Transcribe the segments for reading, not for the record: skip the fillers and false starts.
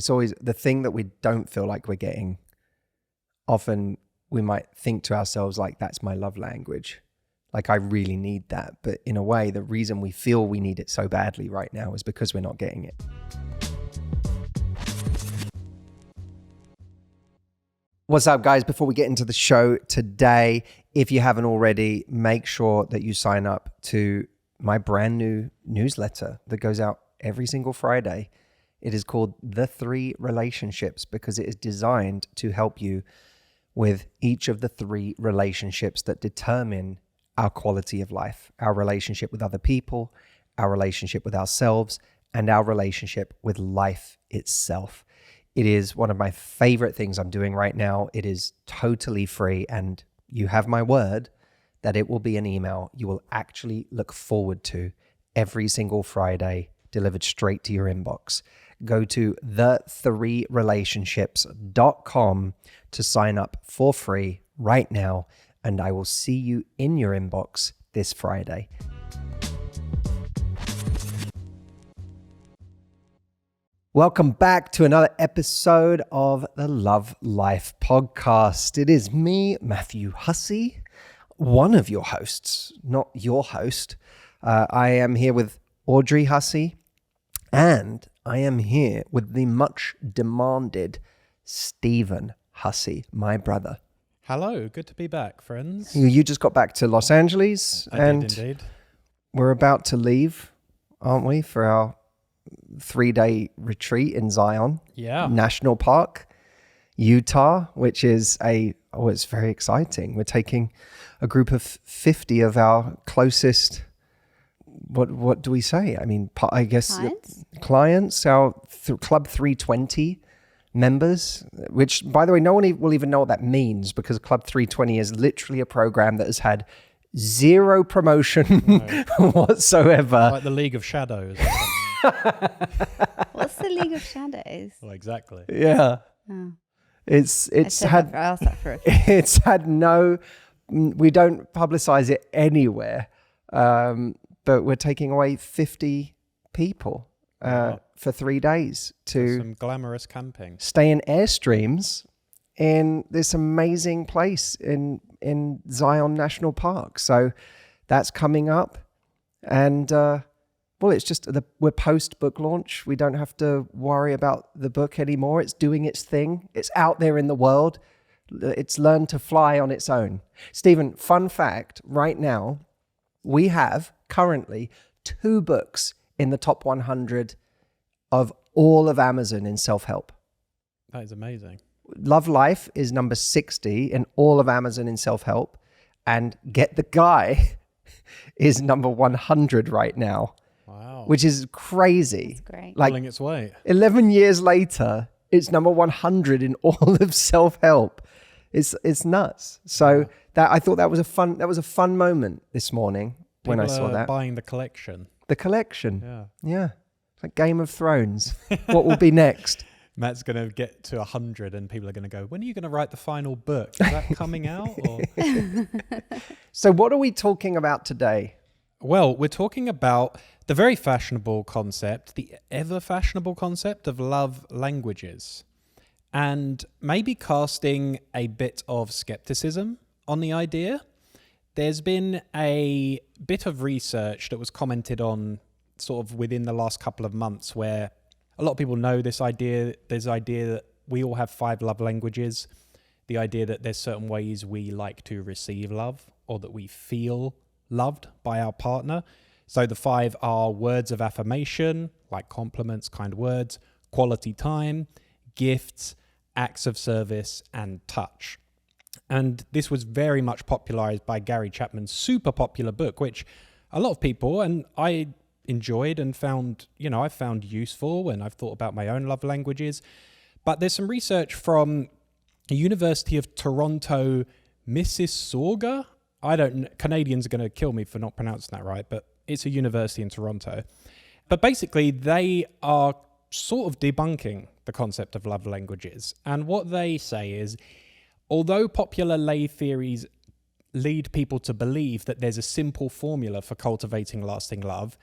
it's always the thing that we don't feel like we're getting. Often we might think to ourselves like, that's my love language. Like I really need that. But in a way, the reason we feel we need it so badly right now is because we're not getting it. What's up, guys? Before we get into the show today, if you haven't already, make sure that you sign up to my brand new newsletter that goes out every single Friday. It is called The 3 Relationships because it is designed to help you with each of the 3 relationships that determine our quality of life, our relationship with other people, our relationship with ourselves, and our relationship with life itself. It is one of my favorite things I'm doing right now. It is totally free, and you have my word that it will be an email you will actually look forward to every single Friday, delivered straight to your inbox. Go to the3relationships.com to sign up for free right now, and I will see you in your inbox this Friday. Welcome back to another episode of the Love Life podcast. It is me, Matthew Hussey, one of your hosts, not your host. I am here with Audrey Hussey, and I am here with the much demanded Stephen Hussey, my brother. Hello, good to be back, friends. You just got back to Los Angeles, I and did indeed. We're about to leave, aren't we, for our 3-day retreat in Zion National Park, Utah, which is it's very exciting. We're taking a group of 50 of our closest, what do we say? I mean, I guess clients, our Club 320 members, which, by the way, no one will even know what that means because Club 320 is literally a program that has had zero promotion whatsoever. Like the League of Shadows. What's the League of Shadows? Well, exactly. Yeah. Oh. It's had no, we don't publicize it anywhere, but we're taking away 50 people for 3 days to some glamorous camping, stay in Airstreams in this amazing place in Zion National Park. So that's coming up, and it's just we're post book launch. We don't have to worry about the book anymore. It's doing its thing. It's out there in the world. It's learned to fly on its own. Stephen, fun fact, right now, we have currently 2 books in the top 100 of all of Amazon in self-help. That is amazing. Love Life is number 60 in all of Amazon in self-help. And Get the Guy is number 100 right now. Wow. Which is crazy. That's great. Like, pulling its weight. 11 years later, it's number 100 in all of self-help. It's nuts. So that I thought that was a fun moment this morning when I saw that. Buying the collection. The collection. Yeah. It's like Game of Thrones. What will be next? Matt's going to get to 100 and people are going to go, when are you going to write the final book? Is that coming out? Or? So what are we talking about today? Well, we're talking about the very fashionable concept, the ever fashionable concept of love languages, and maybe casting a bit of skepticism on the idea. There's been a bit of research that was commented on sort of within the last couple of months where a lot of people know this idea. There's the idea that we all have 5 love languages, the idea that there's certain ways we like to receive love or that we feel loved by our partner. So the 5 are words of affirmation, like compliments, kind words, quality time, gifts, acts of service, and touch. And this was very much popularized by Gary Chapman's super popular book, which a lot of people, and I enjoyed and found, I found useful when I've thought about my own love languages. But there's some research from the University of Toronto, Mississauga. I don't know, Canadians are going to kill me for not pronouncing that right, but it's a university in Toronto. But basically, they are sort of debunking the concept of love languages. And what they say is, although popular lay theories lead people to believe that there's a simple formula for cultivating lasting love,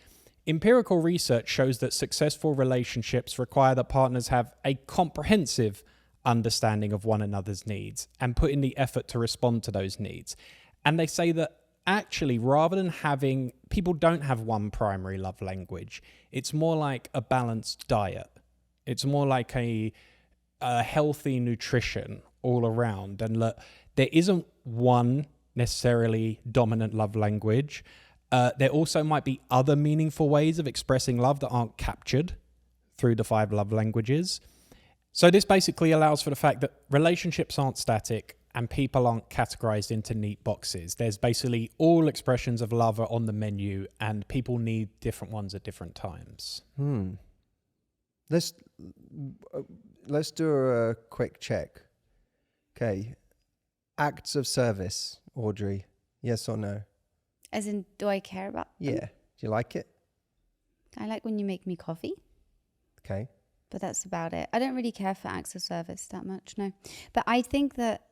Empirical research shows that successful relationships require that partners have a comprehensive understanding of one another's needs and put in the effort to respond to those needs. And they say that actually, rather than having, people don't have one primary love language. It's more like a balanced diet. It's more like a healthy nutrition all around. And look, there isn't one necessarily dominant love language. There also might be other meaningful ways of expressing love that aren't captured through the 5 love languages. So this basically allows for the fact that relationships aren't static and people aren't categorized into neat boxes. There's basically all expressions of love are on the menu and people need different ones at different times. Let's do a quick check. Okay. Acts of service, Audrey. Yes or no? As in, do I care about them? Yeah. Do you like it? I like when you make me coffee. Okay. But that's about it. I don't really care for acts of service that much, no. But I think that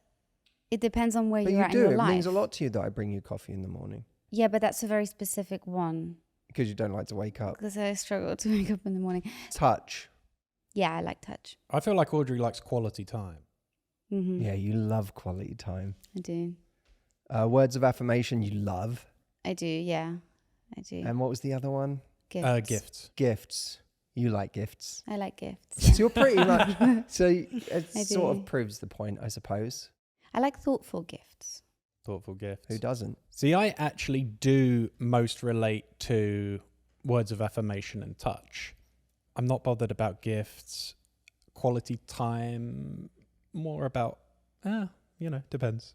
it depends on where you're at in your life. It means a lot to you that I bring you coffee in the morning. Yeah, but that's a very specific one. Because you don't like to wake up. Because I struggle to wake up in the morning. Touch. Yeah, I like touch. I feel like Audrey likes quality time. Mm-hmm. Yeah, you love quality time. I do. Words of affirmation you love. I do, yeah. I do. And what was the other one? Gifts. Gifts. Gifts. You like gifts. I like gifts. So you're pretty much... So it sort do. of proves the point, I suppose. I like thoughtful gifts. Thoughtful gifts. Who doesn't? See, I actually do most relate to words of affirmation and touch. I'm not bothered about gifts. Quality time, more about, depends.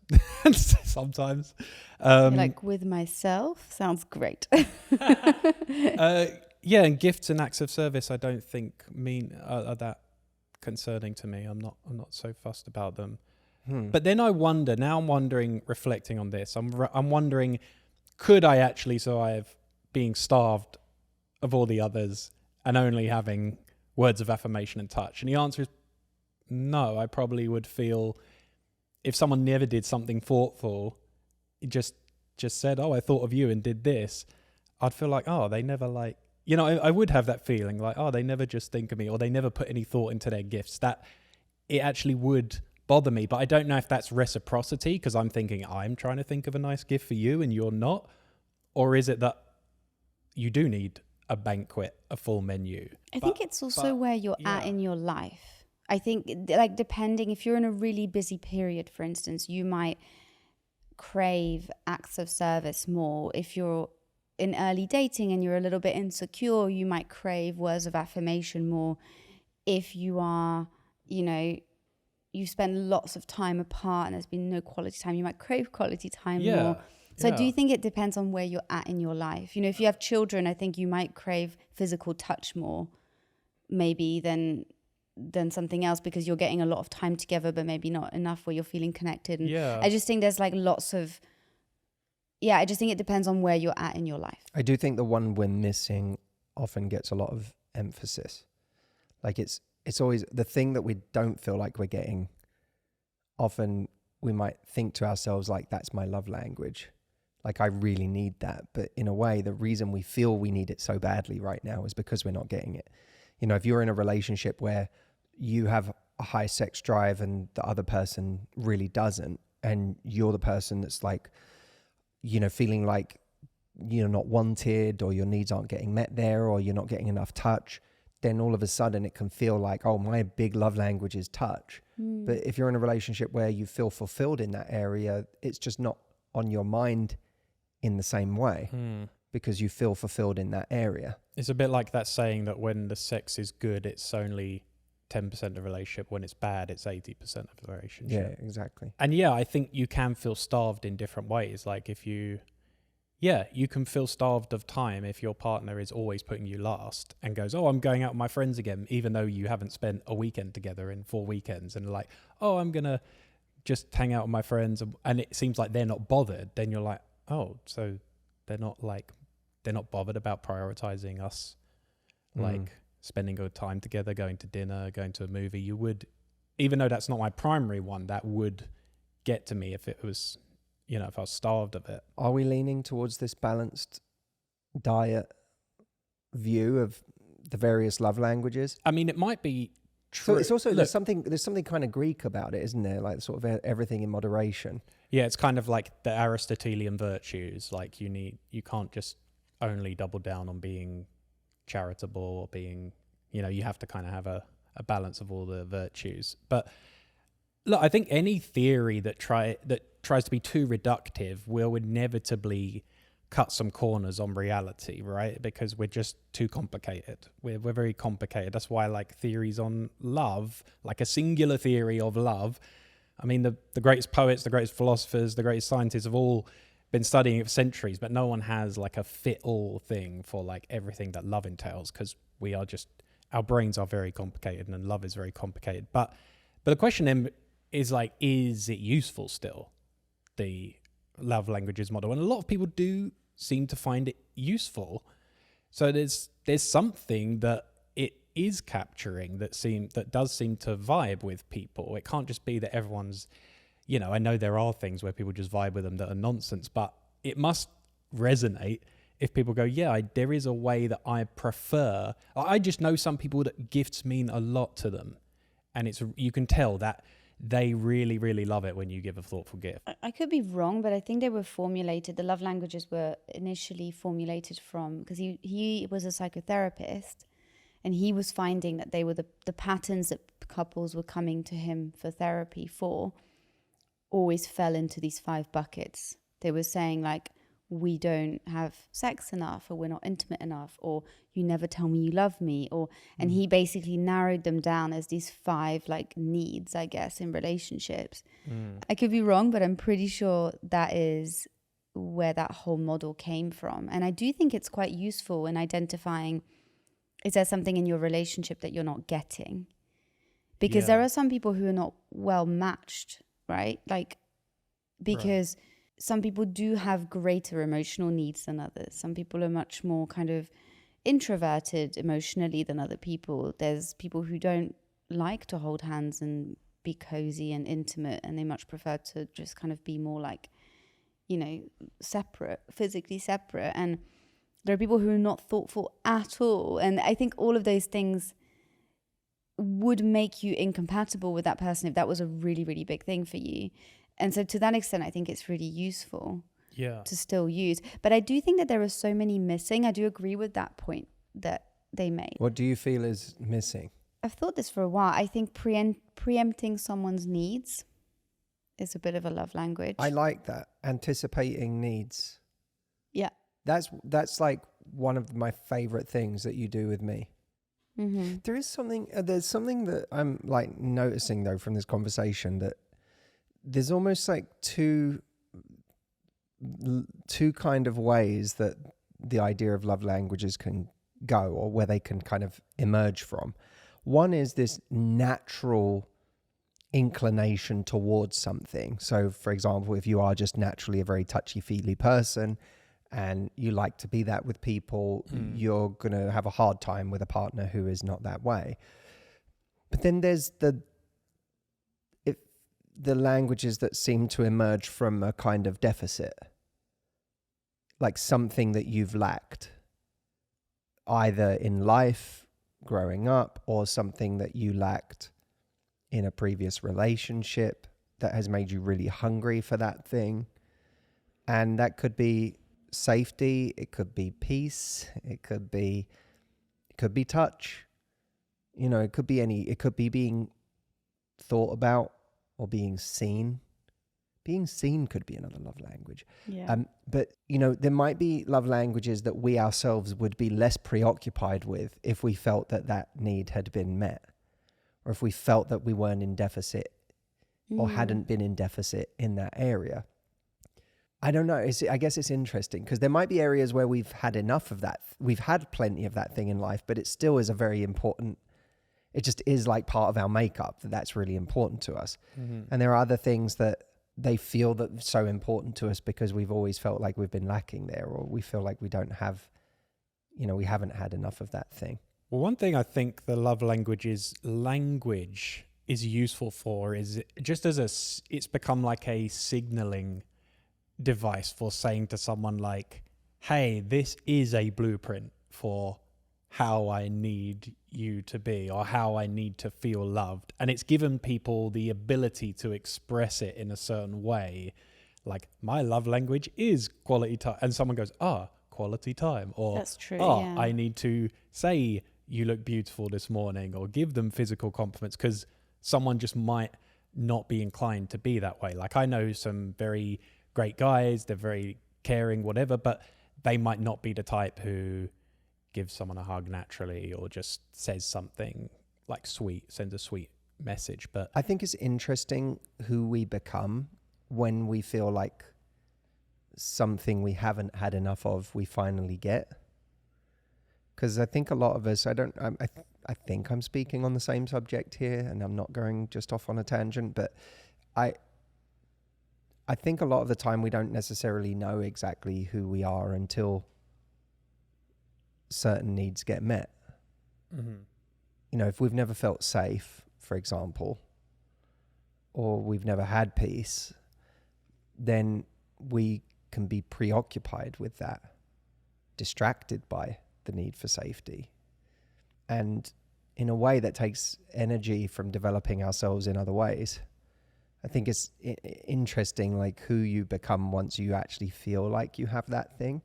Sometimes. Like with myself, sounds great. Yeah, and gifts and acts of service, I don't think are that concerning to me. I'm not so fussed about them. But then I'm wondering, reflecting on this, I'm wondering, could I actually survive being starved of all the others and only having words of affirmation and touch? And the answer is no. I probably would feel, if someone never did something thoughtful, just said, oh, I thought of you and did this, I'd feel like, oh, they never I would have that feeling like, oh, they never just think of me, or they never put any thought into their gifts. That it actually would bother me. But I don't know if that's reciprocity, because I'm thinking I'm trying to think of a nice gift for you and you're not. Or is it that you do need a banquet, a full menu? I think it's also where you're at in your life. I think, like, depending, if you're in a really busy period, for instance, you might crave acts of service more. If you're in early dating and you're a little bit insecure, you might crave words of affirmation more. If you are, you spend lots of time apart and there's been no quality time, you might crave quality time more. So I do think it depends on where you're at in your life. If you have children, I think you might crave physical touch more, maybe than something else, because you're getting a lot of time together, but maybe not enough where you're feeling connected. And I just think there's lots of, I just think it depends on where you're at in your life. I do think the one we're missing often gets a lot of emphasis. Like it's always the thing that we don't feel like we're getting. Often we might think to ourselves, like, that's my love language. Like, I really need that. But in a way, the reason we feel we need it so badly right now is because we're not getting it. If you're in a relationship where you have a high sex drive and the other person really doesn't, and you're the person that's like, feeling like you're not wanted, or your needs aren't getting met there, or you're not getting enough touch, then all of a sudden it can feel like, oh, my big love language is touch. But if you're in a relationship where you feel fulfilled in that area, it's just not on your mind in the same way because you feel fulfilled in that area. It's a bit like that saying that when the sex is good, it's only 10% of the relationship. When it's bad, it's 80% of the relationship. Yeah, exactly. And I think you can feel starved in different ways. Like if you can feel starved of time if your partner is always putting you last and goes, oh, I'm going out with my friends again, even though you haven't spent a weekend together in 4 weekends, and like, oh, I'm going to just hang out with my friends, and it seems like they're not bothered. Then you're like, oh, so they're not bothered about prioritizing us, like spending good time together, going to dinner, going to a movie. You would, even though that's not my primary one, that would get to me if it was, if I was starved of it. Are we leaning towards this balanced diet view of the various love languages. I mean, it might be true. So it's also, Look, there's something kind of Greek about it, isn't there? Like sort of everything in moderation. yeah, it's kind of like the Aristotelian virtues. Like you can't just only double down on being charitable or being, you have to kind of have a balance of all the virtues. But look, I think any theory that tries to be too reductive will inevitably cut some corners on reality, right? Because we're just too complicated. We're very complicated. That's why like theories on love, like a singular theory of love, I mean, the greatest poets, the greatest philosophers, the greatest scientists have all been studying it for centuries, but no one has like a fit-all thing for like everything that love entails, because our brains are very complicated and love is very complicated. But the question then is like, is it useful still, the love languages model? And a lot of people do seem to find it useful. So there's something that it is capturing that does seem to vibe with people. It can't just be that everyone's, I know there are things where people just vibe with them that are nonsense, but it must resonate if people go, there is a way that I prefer. I just know some people that gifts mean a lot to them, and you can tell that they really, really love it when you give a thoughtful gift. I could be wrong, but I think they were formulated. The love languages were initially formulated from, because he was a psychotherapist, and he was finding that they were the patterns that couples were coming to him for therapy for always fell into these 5 buckets. They were saying like, we don't have sex enough, or we're not intimate enough, or you never tell me you love me, and he basically narrowed them down as these 5 like needs, I guess, in relationships. I could be wrong, but I'm pretty sure that is where that whole model came from. And I do think it's quite useful in identifying, is there something in your relationship that you're not getting? Because there are some people who are not well matched, right? Like, because some people do have greater emotional needs than others. Some people are much more kind of introverted emotionally than other people. There's people who don't like to hold hands and be cozy and intimate, and they much prefer to just kind of be more like, separate, physically separate. And there are people who are not thoughtful at all. And I think all of those things would make you incompatible with that person if that was a really, really big thing for you. And so to that extent, I think it's really useful to still use. But I do think that there are so many missing. I do agree with that point that they made. What do you feel is missing? I've thought this for a while. I think preempting someone's needs is a bit of a love language. I like that. Anticipating needs. Yeah. That's like one of my favorite things that you do with me. Mm-hmm. There's something that I'm like noticing though from this conversation, that there's almost like two kind of ways that the idea of love languages can go, or where they can kind of emerge from. One is this natural inclination towards something. So for example, if you are just naturally a very touchy-feely person and you like to be that with people, you're going to have a hard time with a partner who is not that way. But then there's the languages that seem to emerge from a kind of deficit, like something that you've lacked, either in life, growing up, or something that you lacked in a previous relationship that has made you really hungry for that thing. And that could be safety, it could be peace, it could be touch, it could be being thought about or being seen. Being seen could be another love language. Yeah. But there might be love languages that we ourselves would be less preoccupied with if we felt that need had been met, or if we felt that we weren't in deficit or hadn't been in deficit in that area. I don't know. I guess it's interesting because there might be areas where we've had enough of that. We've had plenty of that thing in life, but it still is a very important, it just is like part of our makeup that's really important to us. Mm-hmm. And there are other things that they feel that so important to us because we've always felt like we've been lacking there, or we feel like we don't have, we haven't had enough of that thing. Well, one thing I think the love language is useful for is just it's become like a signaling device for saying to someone like, hey, this is a blueprint for how I need you to be or how I need to feel loved. And it's given people the ability to express it in a certain way. Like, my love language is quality time. And someone goes, quality time. Or, That's true, I need to say, you look beautiful this morning, or give them physical compliments, because someone just might not be inclined to be that way. Like, I know some very great guys, they're very caring, whatever, but they might not be the type who gives someone a hug naturally or just says something like sweet, sends a sweet message. But I think it's interesting who we become when we feel like something we haven't had enough of, we finally get. Because I think a lot of us, I think I'm speaking on the same subject here, and I'm not going just off on a tangent, but I think a lot of the time we don't necessarily know exactly who we are until certain needs get met. mm-hmm. You know, if we've never felt safe, for example, or we've never had peace, then we can be preoccupied with that, distracted by the need for safety. And in a way that takes energy from developing ourselves in other ways. I think it's interesting, like, who you become once you actually feel like you have that thing.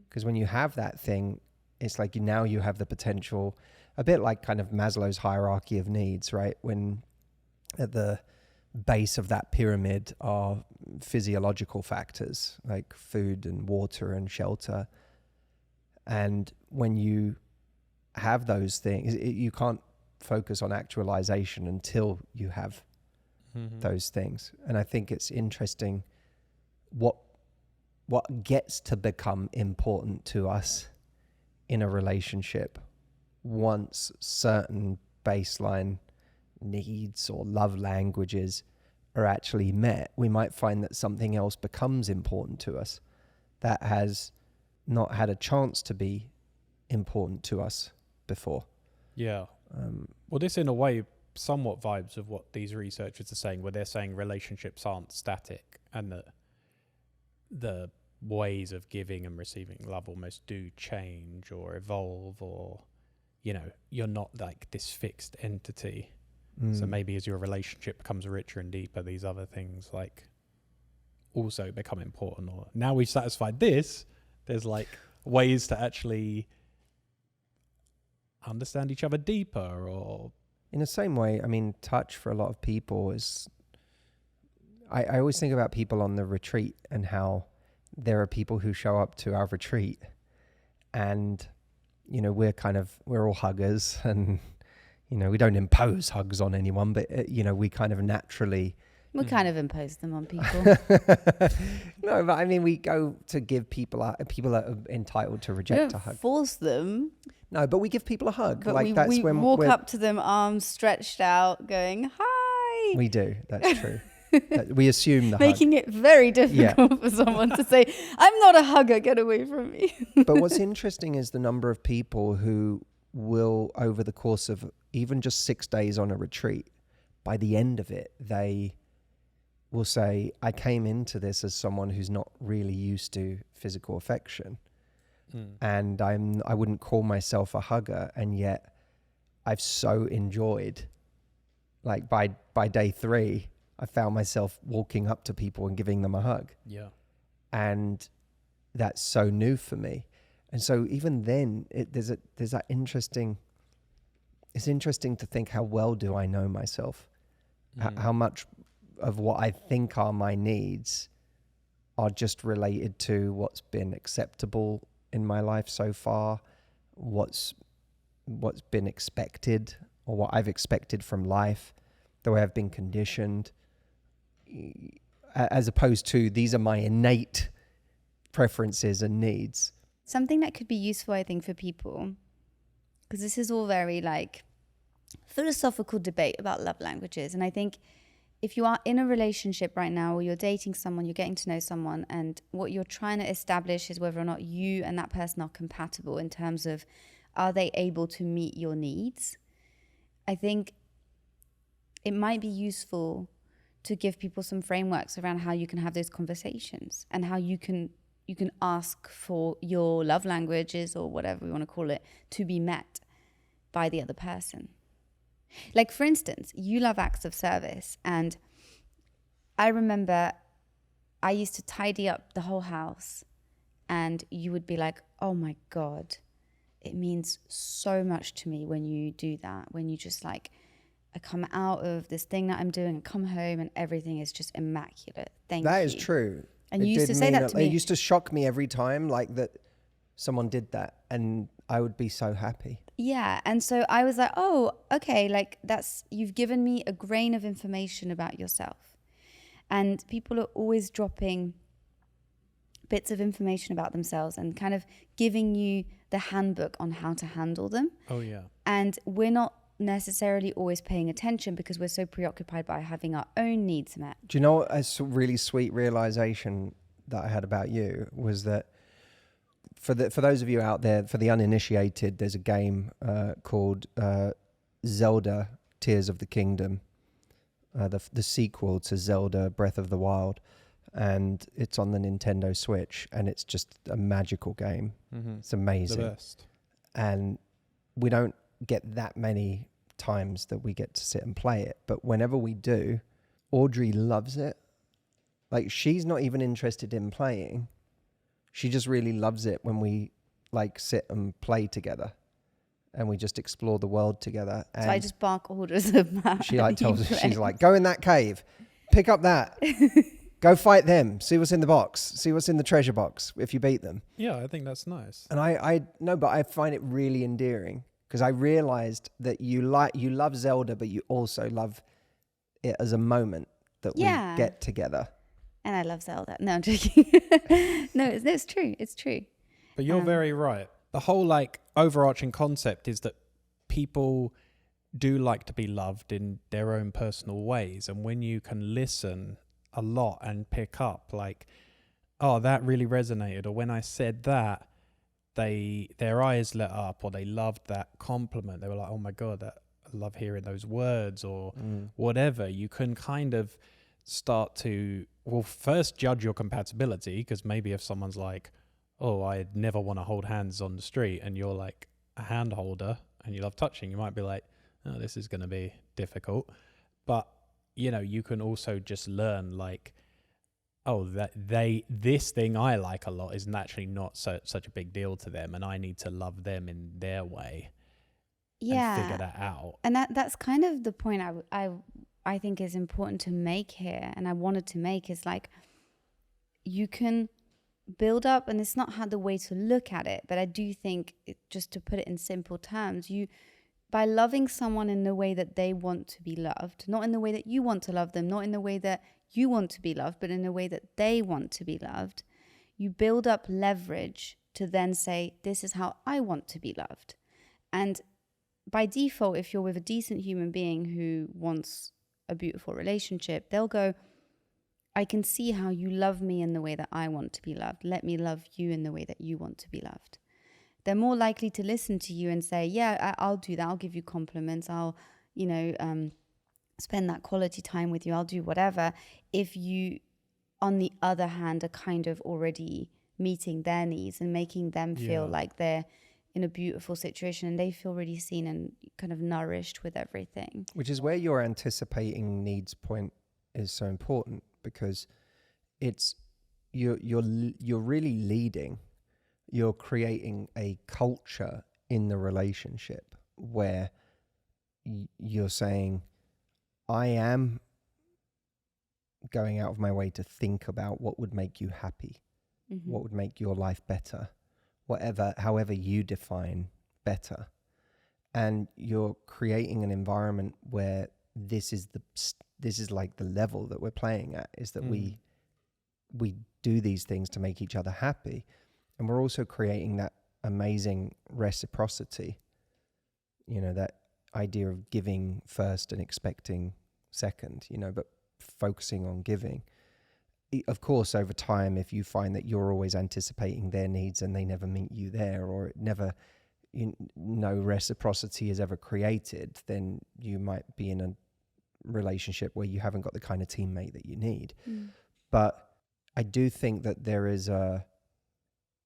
Because when you have that thing, it's like now you have the potential, a bit like kind of Maslow's hierarchy of needs, right? When at the base of that pyramid are physiological factors like food and water and shelter. And when you have those things, you can't focus on actualization until you have those things. And I think it's interesting what gets to become important to us in a relationship once certain baseline needs or love languages are actually met. We might find that something else becomes important to us that has not had a chance to be important to us before. Yeah. Well, this in a way somewhat vibes of what these researchers are saying, where they're saying relationships aren't static, and that the ways of giving and receiving love almost do change or evolve, or, you know, you're not like this fixed entity. So maybe as your relationship becomes richer and deeper, these other things like also become important. Or now we've satisfied this, there's like ways to actually understand each other deeper. Or in the same way, I mean, touch for a lot of people is, I always think about people on the retreat and how there are people who show up to our retreat and, you know, we're all huggers, and, you know, we don't impose hugs on anyone, but, you know, we kind of naturally... We kind of impose them on people. No, but I mean, we go to give people are entitled to We reject don't a hug. force them, No, but we give people a hug. but Like we that's when walk up to them, arms stretched out, going, hi. We do. That's true. We assume the hug. Making it very difficult for someone to say, I'm not a hugger, get away from me. But what's interesting is the number of people who will, over the course of even just 6 days on a retreat, by the end of it, they will say, I came into this as someone who's not really used to physical affection. And I wouldn't call myself a hugger, and yet I've so enjoyed, like by day 3, I found myself walking up to people and giving them a hug. yeah. And that's so new for me. And so even then, there's that interesting, it's interesting to think, how well do I know myself? How much of what I think are my needs are just related to what's been acceptable in my life so far, what's been expected, or what I've expected from life, the way I've been conditioned, as opposed to these are my innate preferences and needs. Something that could be useful, I think, for people, because this is all very like philosophical debate about love languages. And I think if you are in a relationship right now, or you're dating someone, you're getting to know someone, and what you're trying to establish is whether or not you and that person are compatible in terms of, are they able to meet your needs? I think it might be useful to give people some frameworks around how you can have those conversations, and how you can, you can ask for your love languages or whatever we want to call it to be met by the other person. Like, for instance, you love acts of service, and I remember I used to tidy up the whole house, and you would be like, oh my God, it means so much to me when you do that, when you just like, I come out of this thing that I'm doing and come home and everything is just immaculate. Thank you. That is true. And you used to say that to me. It used to shock me every time, like that someone did that, and I would be so happy. Yeah. And so I was like, oh, okay, like you've given me a grain of information about yourself. And people are always dropping bits of information about themselves and kind of giving you the handbook on how to handle them. Oh, yeah. And we're not necessarily always paying attention because we're so preoccupied by having our own needs met. Do you know what a really sweet realization that I had about you was that for those of you out there, for the uninitiated, there's a game called Zelda Tears of the Kingdom, the sequel to Zelda Breath of the Wild. And it's on the Nintendo Switch, and it's just a magical game. Mm-hmm. It's amazing. The best. And we don't get that many times that we get to sit and play it, but whenever we do, Audrey loves it. Like, she's not even interested in playing. She just really loves it when we like sit and play together, and we just explore the world together. And so I just bark orders of that. She like tells us, she's like, go in that cave, pick up that. Go fight them. See what's in the box. See what's in the treasure box if you beat them. Yeah, I think that's nice. And I no, but I find it really endearing because I realized that you love Zelda, but you also love it as a moment that we get together. And I love Zelda. No, I'm joking. No, it's true. It's true. But you're very right. The whole like overarching concept is that people do like to be loved in their own personal ways, and when you can listen a lot and pick up like, oh, that really resonated, or when I said that, their eyes lit up, or they loved that compliment, they were like, oh my God, I love hearing those words, or whatever. You can kind of start to, well, first judge your compatibility, because maybe if someone's like, oh, I never want to hold hands on the street, and you're like a hand holder and you love touching, you might be like, oh, this is going to be difficult. But you know, you can also just learn like, oh, that this thing I like a lot is naturally not such a big deal to them, and I need to love them in their way. Yeah, and figure that out. And that's kind of the point I think is important to make here, and I wanted to make, is like, you can build up, and it's not how the way to look at it, but I do think just to put it in simple terms, by loving someone in the way that they want to be loved, not in the way that you want to love them, not in the way that you want to be loved, but in the way that they want to be loved, you build up leverage to then say, this is how I want to be loved. And by default, if you're with a decent human being who wants a beautiful relationship, they'll go, I can see how you love me in the way that I want to be loved. Let me love you in the way that you want to be loved. They're more likely to listen to you and say, yeah, I'll do that. I'll give you compliments. I'll, spend that quality time with you. I'll do whatever. If you, on the other hand, are kind of already meeting their needs and making them feel like they're in a beautiful situation and they feel really seen and kind of nourished with everything. Which is where your anticipating needs point is so important, because it's you're really leading. You're creating a culture in the relationship where you're saying, I am going out of my way to think about what would make you happy, what would make your life better, however you define better. And you're creating an environment where this is like the level that we're playing at, is that we do these things to make each other happy. And we're also creating that amazing reciprocity, that idea of giving first and expecting second, but focusing on giving. Of course, over time, if you find that you're always anticipating their needs and they never meet you there, or it never, no reciprocity is ever created, then you might be in a relationship where you haven't got the kind of teammate that you need. But I do think that there is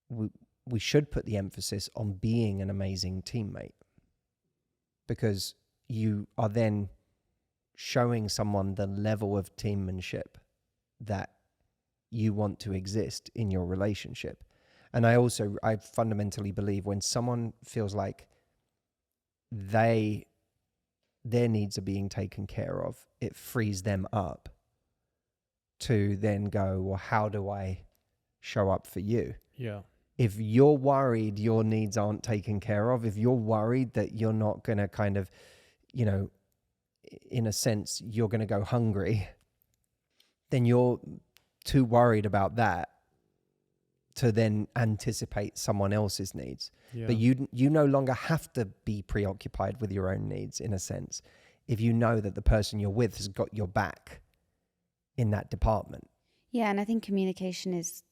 we should put the emphasis on being an amazing teammate, because you are then showing someone the level of teammanship that you want to exist in your relationship. And I fundamentally believe when someone feels like their needs are being taken care of, it frees them up to then go, well, how do I show up for you? Yeah. If you're worried your needs aren't taken care of, if you're worried that you're not going to kind of, you know, in a sense, you're going to go hungry, then you're too worried about that to then anticipate someone else's needs. Yeah. But you no longer have to be preoccupied with your own needs, in a sense, if you know that the person you're with has got your back in that department. Yeah, and I think communication is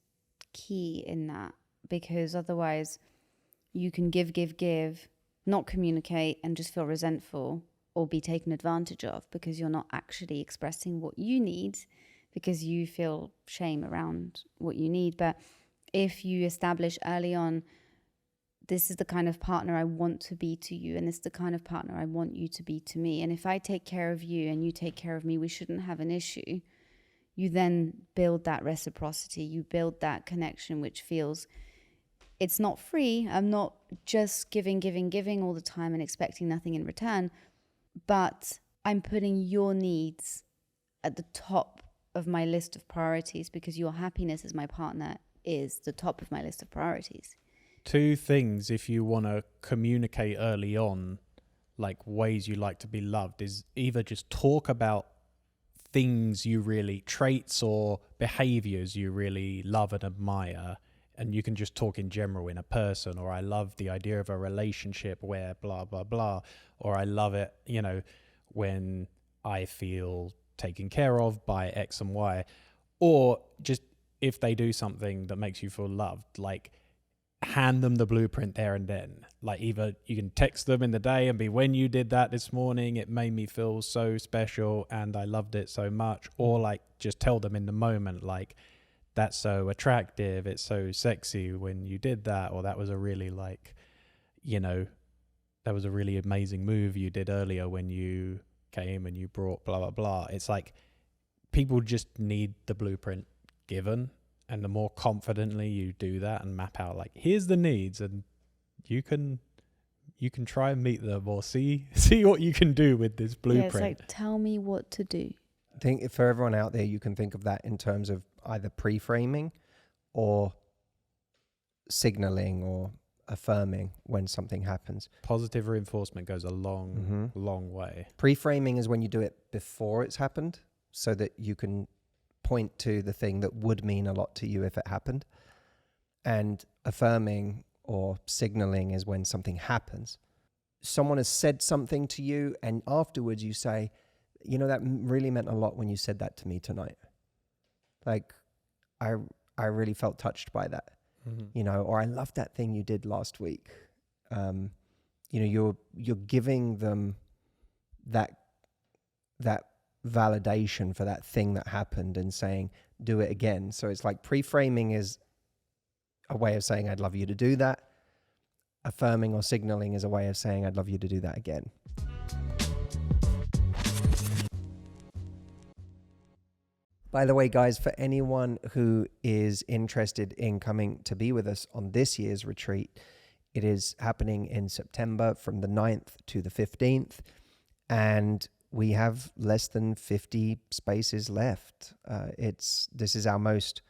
key in that, because otherwise you can give, not communicate and just feel resentful or be taken advantage of because you're not actually expressing what you need because you feel shame around what you need. But if you establish early on, this is the kind of partner I want to be to you, and this is the kind of partner I want you to be to me. And if I take care of you and you take care of me, we shouldn't have an issue. You then build that reciprocity. You build that connection, which feels, it's not free. I'm not just giving all the time and expecting nothing in return, but I'm putting your needs at the top of my list of priorities because your happiness as my partner is the top of my list of priorities. 2 things, if you want to communicate early on, like ways you like to be loved, is either just talk about things you really, traits or behaviors you really love and admire. And you can just talk in general in a person, or I love the idea of a relationship where blah, blah, blah, or I love it, you know, when I feel taken care of by X and Y, or just if they do something that makes you feel loved, like hand them the blueprint there and then. Like either you can text them in the day and be, when you did that this morning, it made me feel so special and I loved it so much, or like just tell them in the moment, like, that's so attractive, it's so sexy when you did that, or that was a really like, you know, that was a really amazing move you did earlier when you came and you brought blah, blah, blah. It's like people just need the blueprint given, and the more confidently you do that and map out, like, here's the needs, and you can try and meet them or see what you can do with this blueprint. Yeah, it's like, tell me what to do. I think for everyone out there, you can think of that in terms of either pre-framing or signaling or affirming when something happens. Positive reinforcement goes a long way. Pre-framing is when you do it before it's happened, so that you can point to the thing that would mean a lot to you if it happened. And affirming or signaling is when something happens. Someone has said something to you, and afterwards you say, you know, that really meant a lot when you said that to me tonight. Like, I really felt touched by that, you know, or I loved that thing you did last week. You know, you're giving them that validation for that thing that happened and saying, do it again. So it's like pre-framing is a way of saying, I'd love you to do that. Affirming or signaling is a way of saying, I'd love you to do that again. By the way, guys, for anyone who is interested in coming to be with us on this year's retreat, it is happening in September from the 9th to the 15th. And we have less than 50 spaces left. This is our most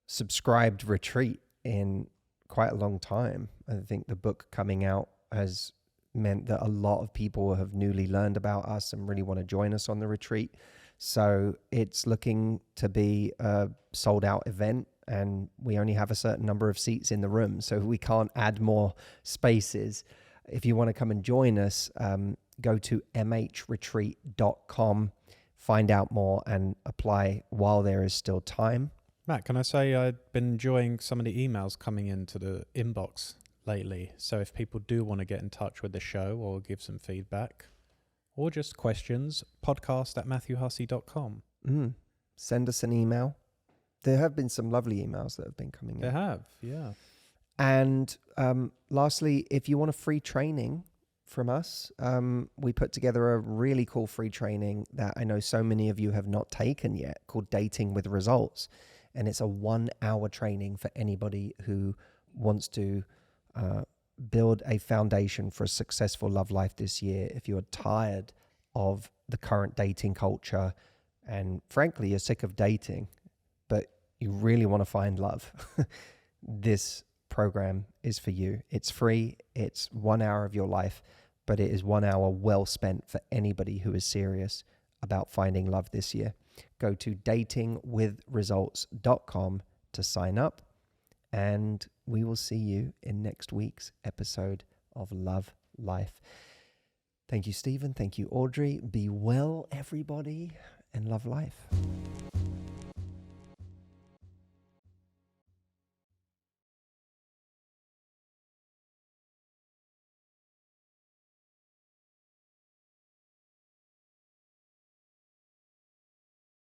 subscribed retreat in quite a long time. I think the book coming out has meant that a lot of people have newly learned about us and really want to join us on the retreat. So it's looking to be a sold out event, and we only have a certain number of seats in the room, so we can't add more spaces. If you want to come and join us, go to mhretreat.com, find out more and apply while there is still time. Matt, can I say I've been enjoying some of the emails coming into the inbox lately. So if people do want to get in touch with the show or give some feedback or just questions, podcast@matthewhussey.com. Send us an email. There have been some lovely emails that have been coming in. They have, yeah. And lastly, if you want a free training from us, we put together a really cool free training that I know so many of you have not taken yet, called Dating with Results. And it's a 1-hour training for anybody who wants to build a foundation for a successful love life this year. If you are tired of the current dating culture and frankly you're sick of dating, but you really want to find love, this program is for you. It's free. It's 1 hour of your life, but it is 1 hour well spent for anybody who is serious about finding love this year. Go to datingwithresults.com to sign up, and we will see you in next week's episode of Love Life. Thank you, Stephen. Thank you, Audrey. Be well, everybody, and love life.